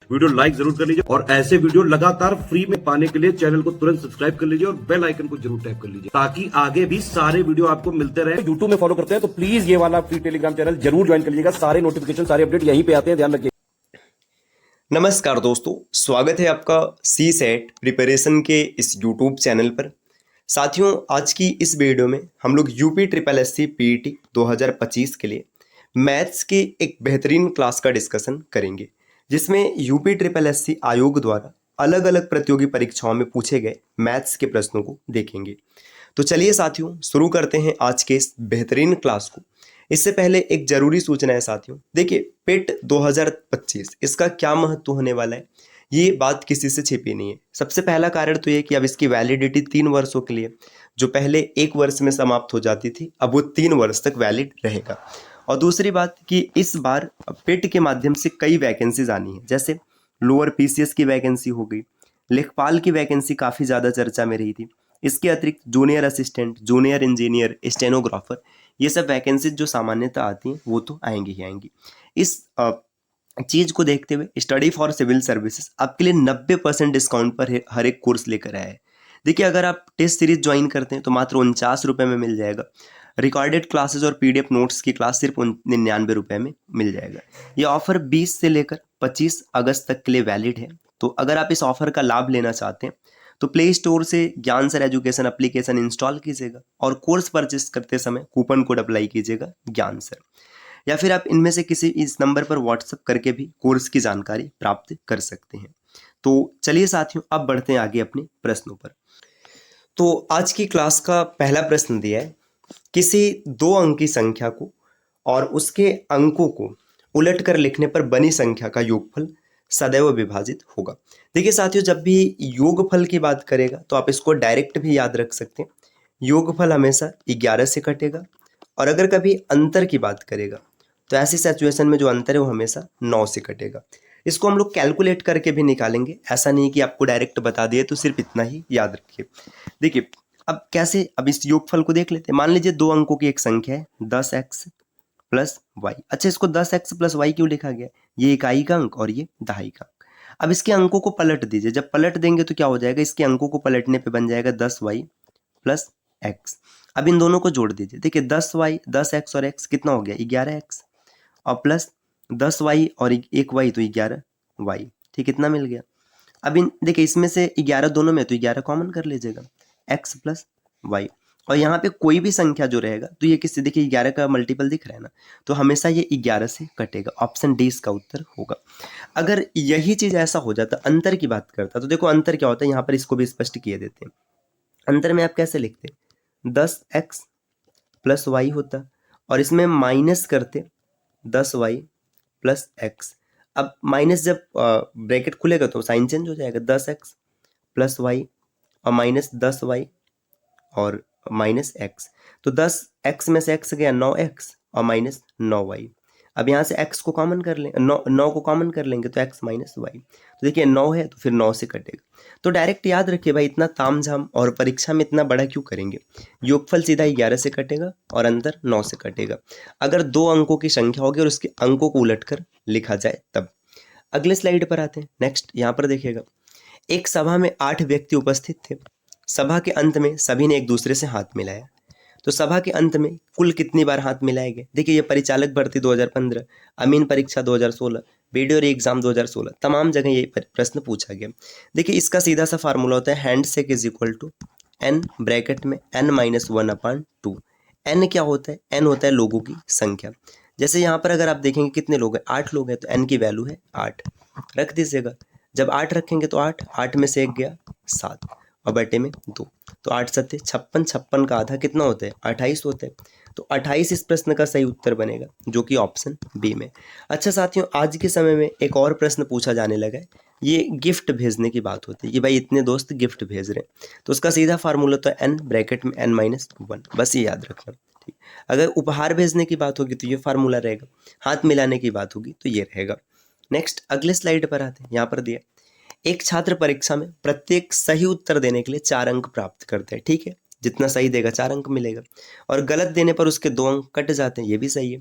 Video like जरूर कर लीजिए और ऐसे वीडियो लगातार फ्री में पाने के लिए चैनल को तुरंत सब्सक्राइब कर लीजिए और बेल आइकन को जरूर टैप कर लीजिए ताकि आगे भी सारे वीडियो आपको मिलते रहे। यूट्यूब में फॉलो करते हैं तो प्लीज ये वाला फ्री टेलीग्राम चैनल जरूर ज्वाइन कर लीजिएगा। सारे नोटिफिकेशन सारे अपडेट यहीं पे आते हैं, ध्यान रखिए। नमस्कार दोस्तों, स्वागत है आपका सी सेट प्रिपरेशन के इस यूट्यूब चैनल पर। साथियों, आज की इस वीडियो में हम लोग यूपी ट्रिपल एससी पीईटी 2025 के लिए मैथ्स के एक बेहतरीन क्लास का डिस्कशन करेंगे, जिसमें यूपी ट्रिपल एससी आयोग द्वारा अलग अलग प्रतियोगी परीक्षाओं में पूछे गए मैथ्स के प्रश्नों को देखेंगे। तो चलिए साथियों, शुरू करते हैं आज के इस बेहतरीन क्लास को। इससे पहले एक जरूरी सूचना है साथियों, देखिए पेट 2025 इसका क्या महत्व होने वाला है, ये बात किसी से छिपी नहीं है। सबसे पहला कारण तो ये कि अब इसकी वैलिडिटी 3 वर्षों के लिए, जो पहले 1 वर्ष में समाप्त हो जाती थी, अब वो 3 वर्ष तक वैलिड रहेगा। और दूसरी बात कि इस बार पेट के माध्यम से कई वैकेंसीज आनी है, जैसे लोअर पीसीएस की वैकेंसी हो गई, लेखपाल की वैकेंसी काफ़ी ज़्यादा चर्चा में रही थी। इसके अतिरिक्त junior assistant, junior engineer, stenographer, ये सब वैकेंसीज जो सामान्यतः आती हैं वो तो आएंगी ही आएंगी। इस चीज़ को देखते हुए स्टडी फॉर सिविल सर्विसेज आपके लिए 90% डिस्काउंट पर हर एक कोर्स लेकर आया है। देखिए, अगर आप टेस्ट सीरीज ज्वाइन करते हैं तो मात्र 49 रुपये में मिल जाएगा। रिकॉर्डेड क्लासेज और पीडीएफ नोट्स की क्लास सिर्फ 99 रुपये में मिल जाएगा। ये ऑफर 20 से लेकर 25 अगस्त तक के लिए वैलिड है। तो अगर आप इस ऑफर का लाभ लेना चाहते हैं तो प्ले स्टोर से ज्ञान सर एजुकेशन एप्लीकेशन इंस्टॉल कीजिएगा और कोर्स परचेस करते समय कूपन कोड अप्लाई कीजिएगा ज्ञान सर, या फिर आप इनमें से किसी इस नंबर पर व्हाट्सएप करके भी कोर्स की जानकारी प्राप्त कर सकते हैं। तो चलिए साथियों, अब बढ़ते हैं आगे अपने प्रश्नों पर। तो आज की क्लास का पहला प्रश्न दिया है, किसी 2 अंक की संख्या को और उसके अंकों को उलट कर लिखने पर बनी संख्या का योगफल सदैव विभाजित होगा। देखिए साथियों, जब भी योगफल की बात करेगा तो आप इसको डायरेक्ट भी याद रख सकते हैं। योगफल हमेशा 11 से कटेगा, और अगर कभी अंतर की बात करेगा तो ऐसी सिचुएशन में जो अंतर है वो हमेशा 9 से कटेगा। इसको हम लोग कैलकुलेट करके भी निकालेंगे, ऐसा नहीं कि आपको डायरेक्ट बता दिए तो सिर्फ इतना ही याद रखिए। देखिए अब कैसे, अब इस योगफल को देख लेते हैं। मान लीजिए 2 अंकों की एक संख्या है 10x प्लस वाई। अच्छा, इसको 10x प्लस वाई क्यों लिखा गया? ये इकाई का अंक और ये दहाई का अंक। अब इसके अंकों को पलट दीजिए। जब पलट देंगे तो क्या हो जाएगा? इसके अंकों को पलटने पे बन जाएगा 10y प्लस x। अब इन दोनों को जोड़ दीजिए। देखिए 10y, 10x और x कितना हो गया? 11x, और प्लस 10y और 1y तो 11y। ठीक, कितना मिल गया? अब इन देखिए इसमें से 11 दोनों में, तो 11 कॉमन कर लीजिएगा, x प्लस वाई। और यहाँ पे कोई भी संख्या जो रहेगा तो ये किससे, देखिए 11 का मल्टीपल दिख रहा है ना, तो हमेशा ये 11 से कटेगा। ऑप्शन डी इसका उत्तर होगा। अगर यही चीज ऐसा हो जाता, अंतर की बात करता, तो देखो अंतर क्या होता है, यहाँ पर इसको भी स्पष्ट किए देते हैं। अंतर में आप कैसे लिखते हैं? 10x प्लस वाई होता, और इसमें माइनस करते 10y प्लस एक्स। अब माइनस जब ब्रैकेट खुलेगा तो साइन चेंज हो जाएगा, 10x प्लस वाई और माइनस 10y और माइनस एक्स। तो 10x में से x गया 9x और माइनस 9y। अब यहाँ से x को कॉमन कर लें, 9 को कॉमन कर लेंगे तो x माइनस वाई। तो देखिए 9 है तो फिर 9 से कटेगा। तो डायरेक्ट याद रखिए भाई, इतना तामझाम और परीक्षा में इतना बड़ा क्यों करेंगे? योगफल सीधा 11 से कटेगा और अंतर 9 से कटेगा, अगर 2 अंकों की संख्या होगी और उसके अंकों को उलट कर लिखा जाए तब। अगले स्लाइड पर आते हैं। नेक्स्ट यहाँ पर देखिएगा, एक सभा में 8 व्यक्ति उपस्थित थे। सभा के अंत में सभी ने एक दूसरे से हाथ मिलाया। तो सभा के अंत में कुल कितनी बार हाथ मिलाए गए? देखिए ये परिचालक भर्ती 2015, अमीन परीक्षा 2016, वीडियो री एग्जाम 2016, तमाम जगह ये प्रश्न पूछा गया। देखिए इसका सीधा सा फार्मूला होता है handshake is equal to n bracket में n-1/2। n क्या होता है? n होता है लोगों की संख्या। जैसे यहाँ पर अगर आप देखेंगे कितने लोग हैं, 8 लोग हैं, तो n की वैल्यू है 8, रख दीजिएगा। जब 8 रखेंगे तो 8 में से 1 गया 7 और बटे में 2, तो 8 7 56, 56 का आधा कितना होता है? 28 होता है। तो 28 इस प्रश्न का सही उत्तर बनेगा, जो कि ऑप्शन बी में। अच्छा साथियों, आज के समय में एक और प्रश्न पूछा जाने लगा है, ये गिफ्ट भेजने की बात होती है कि भाई इतने दोस्त गिफ्ट भेज रहे हैं, तो उसका सीधा फार्मूला तो n ब्रैकेट में n-1, बस ये याद रखना। ठीक, अगर उपहार भेजने की बात होगी तो ये फार्मूला रहेगा, हाथ मिलाने की बात होगी तो ये रहेगा। नेक्स्ट अगले स्लाइड पर आते हैं। यहाँ पर दिया, एक छात्र परीक्षा में प्रत्येक सही उत्तर देने के लिए 4 अंक प्राप्त करते हैं। ठीक है, जितना सही देगा 4 अंक मिलेगा, और गलत देने पर उसके 2 अंक कट जाते हैं, ये भी सही है।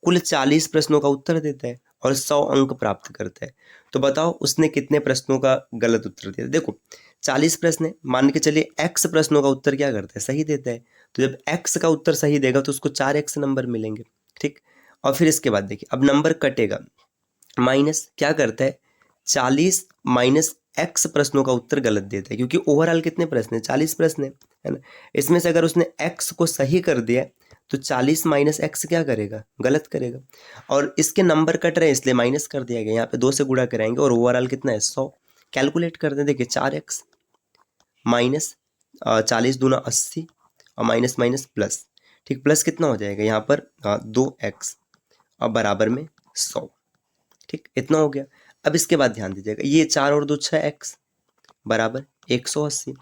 कुल 40 प्रश्नों का उत्तर देता है और 100 अंक प्राप्त करता है। तो बताओ उसने कितने प्रश्नों का गलत उत्तर दिया। देखो 40 प्रश्न है, मान के चलिए x प्रश्नों का उत्तर क्या करता है, सही देता है। तो जब x का उत्तर सही देगा तो उसको 4x नंबर मिलेंगे, ठीक। और फिर इसके बाद देखिए अब नंबर कटेगा, माइनस क्या करता है, 40 माइनस x प्रश्नों का उत्तर गलत देता है, क्योंकि ओवरऑल कितने प्रश्न है, 40 प्रश्न है ना। इसमें से अगर उसने x को सही कर दिया तो 40 माइनस एक्स क्या करेगा, गलत करेगा। और इसके नंबर कट रहे हैं इसलिए माइनस कर दिया गया, यहाँ पे 2 से गुणा कराएंगे और ओवरऑल कितना है 100। कैलकुलेट कर दें, देखिए 4x माइनस 40 दूना 80 और माइनस माइनस प्लस, ठीक, प्लस कितना हो जाएगा यहाँ पर 2x और बराबर में 100, ठीक, इतना हो गया। अब इसके बाद ध्यान दीजिएगा, ये 4 और 2 6x बराबर 180,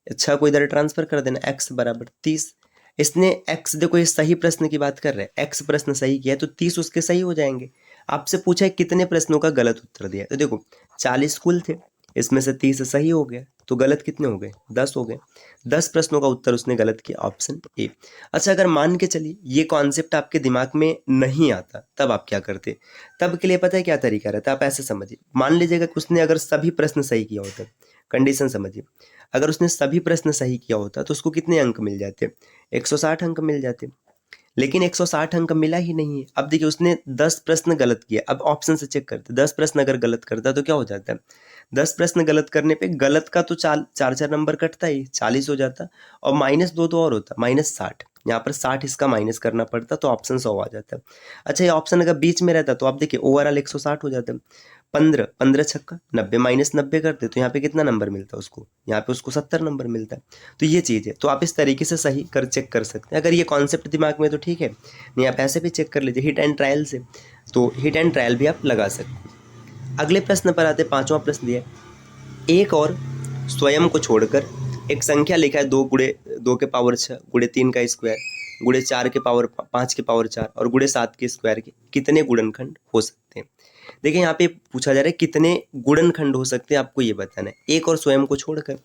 अच्छा को इधर ट्रांसफर कर देना, x बराबर 30। इसने x, देखो ये सही प्रश्न की बात कर रहे हैं, x प्रश्न सही किया है तो 30 उसके सही हो जाएंगे। आपसे पूछा है कितने प्रश्नों का गलत उत्तर दिया है, तो देखो 40 कुल थे, इसमें से 30 सही हो गया, तो गलत कितने हो गए, 10 हो गए। 10 प्रश्नों का उत्तर उसने गलत किया, ऑप्शन ए। अच्छा अगर मान के चलिए ये कॉन्सेप्ट आपके दिमाग में नहीं आता, तब आप क्या करते, तब के लिए पता है क्या तरीका रहता है, आप ऐसे समझिए, मान लीजिएगा कि उसने अगर सभी प्रश्न सही किया होता, कंडीशन समझिए, अगर उसने सभी प्रश्न सही किया होता तो उसको कितने अंक मिल जाते, 160 अंक मिल जाते। लेकिन 160 अंक मिला ही नहीं है। अब देखिए उसने 10 प्रश्न गलत किया, अब ऑप्शन से चेक करते, 10 प्रश्न अगर गलत करता तो क्या हो जाता है, 10 प्रश्न गलत करने पे गलत का तो 4 नंबर कटता ही, 40 हो जाता और माइनस 2 तो और होता, माइनस 60, यहाँ पर 60 इसका माइनस करना पड़ता तो ऑप्शन 100 आ जाता है। अच्छा ये ऑप्शन अगर बीच में रहता तो आप देखिए ओवरऑल 160 हो जाता है, 15 15 छक्का 90 माइनस 90 करते तो यहाँ पे कितना नंबर मिलता है उसको, यहाँ पे उसको 70 नंबर मिलता है। तो ये चीज़ है, तो आप इस तरीके से सही कर चेक कर सकते हैं। अगर ये कॉन्सेप्ट दिमाग में तो ठीक है, नहीं आप ऐसे भी चेक कर लीजिए हिट एंड ट्रायल से, तो हिट एंड ट्रायल भी आप लगा सकते हैं। अगले प्रश्न पर आते, 5वां प्रश्न दिया है, एक और स्वयं को छोड़कर एक संख्या लिखा है 2 गुणे 2 के पावर 6 गुणे 3 का स्क्वायर गुणे 4 के पावर 5 के पावर 4 और गुणे 7 के स्क्वायर के कितने गुणनखंड हो सकते हैं। देखिए यहाँ पे पूछा जा रहा है कितने गुणनखंड हो सकते हैं, आपको ये बताना है, एक और स्वयं को छोड़कर।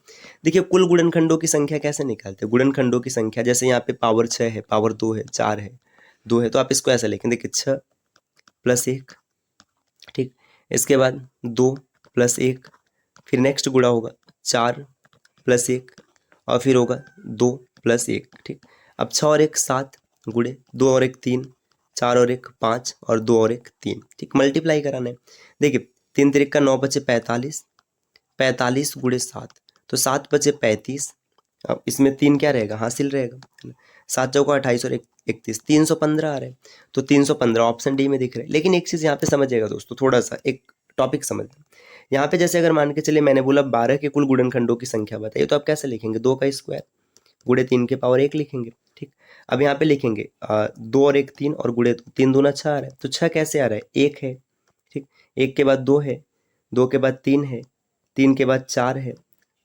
देखिए कुल गुणनखंडों की संख्या कैसे निकालते हैं, गुणनखंडों की संख्या जैसे यहाँ पे पावर 6 है, पावर 2 है, 4 है, 2 है, तो आप इसको ऐसा लिखें, देखिए 6 प्लस 1, ठीक, इसके बाद 2 प्लस 1, फिर नेक्स्ट गुणा होगा 4 प्लस 1 और फिर होगा 2 प्लस 1, ठीक। अब 6 और 1 7 गुणे 2 और 1 3, 4 और 1 5 और 2 और 1 3, ठीक, मल्टीप्लाई कराना है। देखिए 3 3 का 9 बचे 45, 45 गुणे 7 तो 7 बचे 35, अब इसमें 3 क्या रहेगा, हासिल रहेगा, है ना। 7 चौका 28 और 31 315 आ रहे हैं, तो 315 ऑप्शन डी में दिख रहे हैं। लेकिन एक चीज़ यहाँ पे समझिएगा दोस्तों, थोड़ा सा एक टॉपिक समझ लें। यहाँ पे जैसे अगर मान के चलिए मैंने बोला 12 के कुल गुणनखंडों की संख्या बताइए, तो आप कैसे लिखेंगे, 2 का स्क्वायर गुणे 3 के पावर 1 लिखेंगे, ठीक। अब यहाँ पे लिखेंगे 2 और 1 3 और गुणे 3 दूना 6 आ रहा है, तो 6 कैसे आ रहा है, 1 है, ठीक, 1 के बाद 2 है, 2 के बाद 3 है, 3 के बाद 4 है,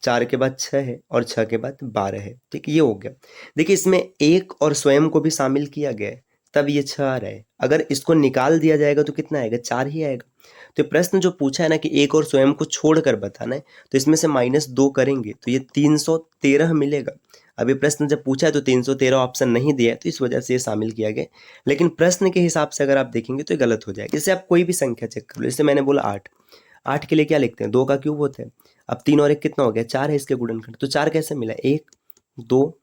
4 के बाद 6 है और 6 के बाद 12 है, ठीक, ये हो गया। देखिए इसमें 1 और स्वयं को भी शामिल किया गया है, तब ये 6 आ रहा है। अगर इसको निकाल दिया जाएगा तो कितना आएगा, 4 ही आएगा। तो प्रश्न जो पूछा है ना कि 1 और स्वयं को छोड़कर बताना है, तो इसमें से -2 करेंगे तो ये 313 मिलेगा। अभी प्रश्न जब पूछा है तो 313 ऑप्शन नहीं दिया है, तो इस वजह से ये शामिल किया गया। लेकिन प्रश्न के हिसाब से अगर आप देखेंगे तो ये गलत हो जाएगा। जैसे आप कोई भी संख्या चेक कर लो, जैसे मैंने बोला 8, 8 के लिए क्या लिखते हैं, 2 का क्यूब होता है। अब 3 और 1 कितना हो गया, 4 है इसके गुणनखंड, तो 4 कैसे मिला, 1 2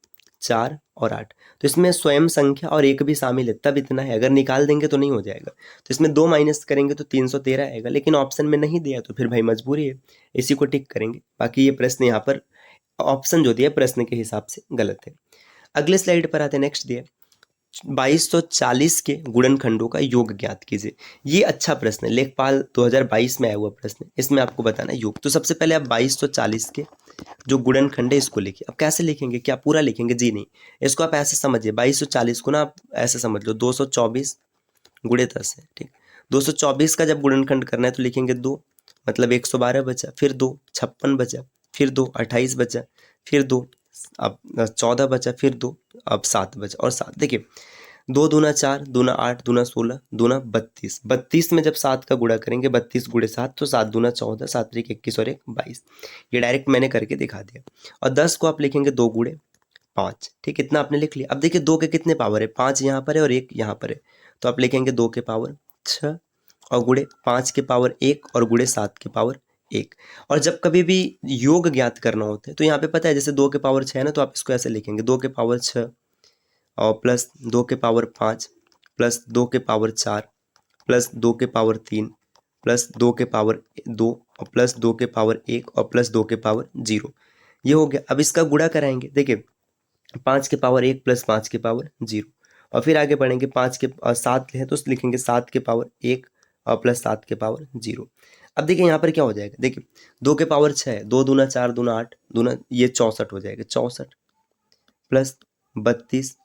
4 और 8, तो इसमें स्वयं संख्या और 1 भी शामिल है, तब इतना है। अगर निकाल देंगे तो नहीं हो जाएगा, तो इसमें 2 माइनस करेंगे तो 313 आएगा। लेकिन ऑप्शन में नहीं दिया तो फिर भाई मजबूरी है, इसी को टिक करेंगे। बाकी ये प्रश्न यहाँ पर ऑप्शन जो दिया प्रश्न के हिसाब से गलत है। अगले स्लाइड पर आते हैं, नेक्स्ट दिया 2240 के गुणनखंडों का योग ज्ञात कीजिए। ये अच्छा प्रश्न है, लेखपाल 2022 में आया हुआ प्रश्न है, इसमें आपको बताना है योग। तो सबसे पहले आप 2240 के जो गुणनखंड है इसको लिखिए। अब कैसे लिखेंगे, क्या पूरा लिखेंगे, जी नहीं, इसको आप ऐसे समझिए, 2240 को ना आप ऐसे समझ लो 224 गुणे 10 है, ठीक। 224 का जब गुणनखंड करना है तो लिखेंगे 2, मतलब 112 बचा, फिर 2 56 बचा, फिर 2 28 बचा, फिर 2 अब 14 बचा, फिर 2 अब 7 बचा और 7। देखिए 2 दूना 4 दूना 8 दूना 16 दूना 32, 32 में जब 7 का गुणा करेंगे 32 गुणे 7 तो 7 दूना 14, 7 त्रिक 21 और 1 22। ये डायरेक्ट मैंने करके दिखा दिया। और 10 को आप लिखेंगे 2 गुणे 5, ठीक, इतना आपने लिख लिया। अब देखिए 2 के कितने पावर है, 5 यहाँ पर है और 1 यहाँ पर है, तो आप लिखेंगे 2 के पावर 6 और गुणे 5 के पावर 1 और गुणे 7 के पावर 1। और जब कभी भी योग ज्ञात करना होता है तो यहाँ पे पता है जैसे 2 के पावर 6 है ना, तो आप इसको ऐसे लिखेंगे 2 के पावर 6 और प्लस 2 के पावर 5 प्लस 2 के पावर 4 प्लस 2 के पावर 3 प्लस 2 के पावर 2 और प्लस 2 के पावर 1 और प्लस 2 के पावर 0। ये हो गया। अब इसका गुणा कराएंगे, देखिए 5 के पावर 1 प्लस 5 के पावर 0। और फिर आगे बढ़ेंगे 5 के 7 है तो लिखेंगे 7 के पावर 1 और प्लस 7 के पावर 0। अब देखिए यहाँ पर क्या हो जाएगा, देखिए 2 के पावर 6 है, 2 दूना 4 दूना 8 दूना ये 64 हो जाएगा। 64 plus 32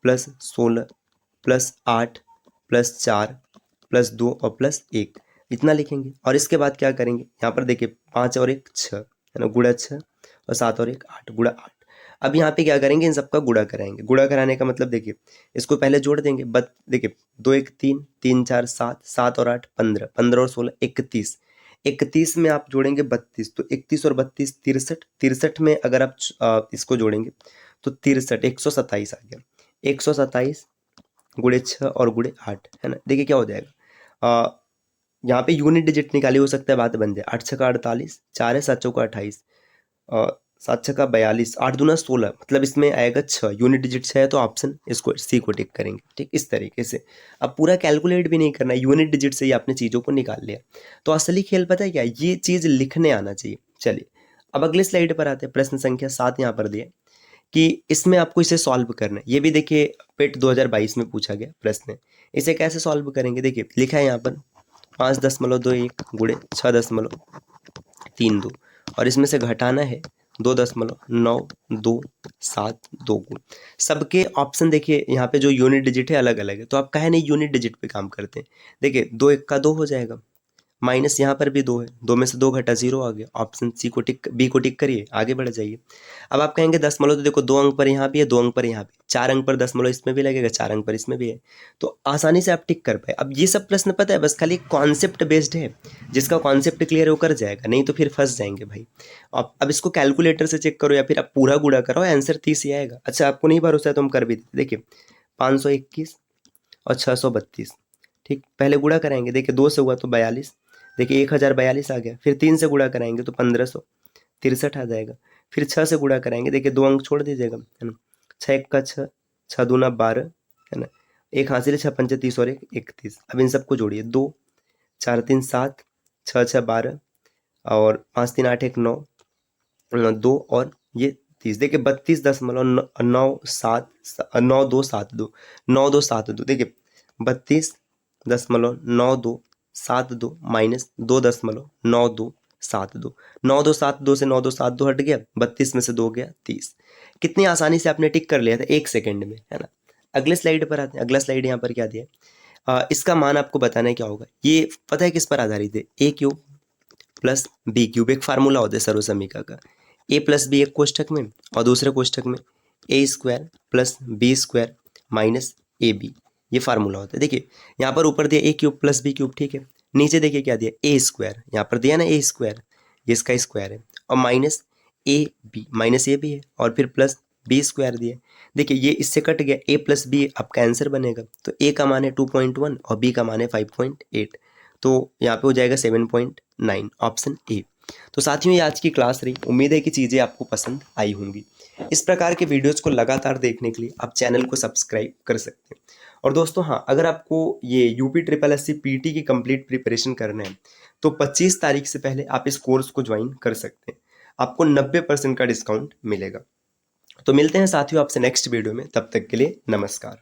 plus 16 plus 8 plus 4 plus 2 और प्लस 1, इतना लिखेंगे। और इसके बाद क्या करेंगे, यहाँ पर देखिए 5 और 1 6 है ना, गुणा 6 और 7 और 1 8 गुणा 8। अब यहाँ पे क्या करेंगे, इन सबका गुणा कराएंगे। गुणा कराने का मतलब देखिए इसको पहले जोड़ देंगे, देखिए 2 1 3 3 4 7 7 और 8 15 15 और 16 31 31 में आप जोड़ेंगे 32, तो 31 और 32 63 63 में अगर आप इसको जोड़ेंगे तो 63 127 आ गया। 127 गुणे 6 और गुणे 8 है ना। देखिए क्या हो जाएगा, यहाँ पे यूनिट डिजिट निकाली, हो सकता है बात बन जाए। 8 6 का 48, 4 है 7 चौका 28, 7 6 का 42, 8 दूना 16, मतलब इसमें आएगा 6, यूनिट डिजिट 6 है तो ऑप्शन इसको सी को टिक करेंगे। ठीक, इस तरीके से। अब पूरा कैलकुलेट भी नहीं करना, यूनिट डिजिट से ही आपने चीज़ों को निकाल लिया। तो असली खेल पता है क्या, ये चीज़ लिखने आना चाहिए। चलिए अब अगले स्लाइड पर आते हैं। प्रश्न संख्या 7 यहाँ पर दिया कि इसमें आपको इसे सॉल्व करना है। ये भी देखिए पेट 2022 में पूछा गया प्रश्न है। इसे कैसे सॉल्व करेंगे, देखिए लिखा है यहाँ पर 5.21 गुणे 6.32 और इसमें से घटाना है 2.9272 गुण। सबके ऑप्शन देखिए यहाँ पे जो यूनिट डिजिट है अलग अलग है, तो आप कहे नहीं यूनिट डिजिट पे काम करते हैं। देखिए 2 1 का 2 हो जाएगा, माइनस यहाँ पर भी 2 है, 2 में से 2 घटा 0 आ गया। ऑप्शन सी को टिक, बी को टिक करिए, आगे बढ़ जाइए। अब आप कहेंगे दशमलव, तो देखो 2 अंक पर यहाँ भी है, 2 अंक पर यहाँ भी, 4 अंक पर दशमलव इसमें भी लगेगा, 4 अंक पर इसमें भी है, तो आसानी से आप टिक कर पाए। अब ये सब प्रश्न पता है बस खाली कॉन्सेप्ट बेस्ड है, जिसका कॉन्सेप्ट क्लियर होकर जाएगा, नहीं तो फिर फंस जाएंगे भाई। अब इसको कैलकुलेटर से चेक करो या फिर आप पूरा गुणा करो, आंसर 30 ही आएगा। अच्छा आपको नहीं भरोसा है तो हम कर भी देते। देखिए 521 और 632, ठीक, पहले गुणा कराएंगे। देखिए 2 से हुआ तो 42, देखिए 1042 आ गया। फिर 3 से गुणा कराएंगे तो 1563 आ जाएगा। फिर 6 से गुणा कराएंगे, देखिए 2 अंक छोड़ दीजिएगा, है ना। 6 1 का 6, 6 दूना 12, है ना, एक हासिल 6 पंचे 30 और 1 31। अब इन सबको जोड़िए, 2 4 3 7 6 6 12 और 5 3 8 1 9 2 और ये 30। देखिए 32.9272 देखिए 32.9272 माइनस 2.9272, 9272 से 9272 हट गया, 32 में से 2 गया 30। कितनी आसानी से आपने टिक कर लिया था 1 सेकंड में, है ना। अगले स्लाइड पर आते हैं। अगला स्लाइड यहाँ पर क्या दिया है, इसका मान आपको बताना है क्या होगा। ये पता है किस पर आधारित है, ए क्यूब प्लस बी क्यूब, एक फार्मूला होता है सर्वसमीका का। ए प्लस बी एक कोष्ठक में और दूसरे कोष्ठक में A square plus B square minus A B, ये फार्मूला होता है। देखिए यहाँ पर ऊपर दिया A cube plus B cube, ठीक है। नीचे देखिए क्या दिया, ए स्क्वायर, यहाँ पर दिया ना ए स्क्वायर, ये इसका स्क्वायर है, और माइनस ए बी, माइनस ए भी है, और फिर प्लस बी स्क्वायर दिया। देखिए ये इससे कट गया, ए प्लस बी आपका आंसर बनेगा। तो ए का मान है 2.1 और बी का मान है 5.8, तो यहाँ पे हो जाएगा 7.9, ऑप्शन ए। तो साथियों ये आज की क्लास रही, उम्मीद है कि चीज़ें आपको पसंद आई होंगी। इस प्रकार के वीडियोज़ को लगातार देखने के लिए आप चैनल को सब्सक्राइब कर सकते हैं। और दोस्तों हाँ, अगर आपको ये UPSSC PT की कंप्लीट प्रिपरेशन करना है तो 25 तारीख से पहले आप इस कोर्स को ज्वाइन कर सकते हैं, आपको 90% का डिस्काउंट मिलेगा। तो मिलते हैं साथियों आपसे नेक्स्ट वीडियो में, तब तक के लिए नमस्कार।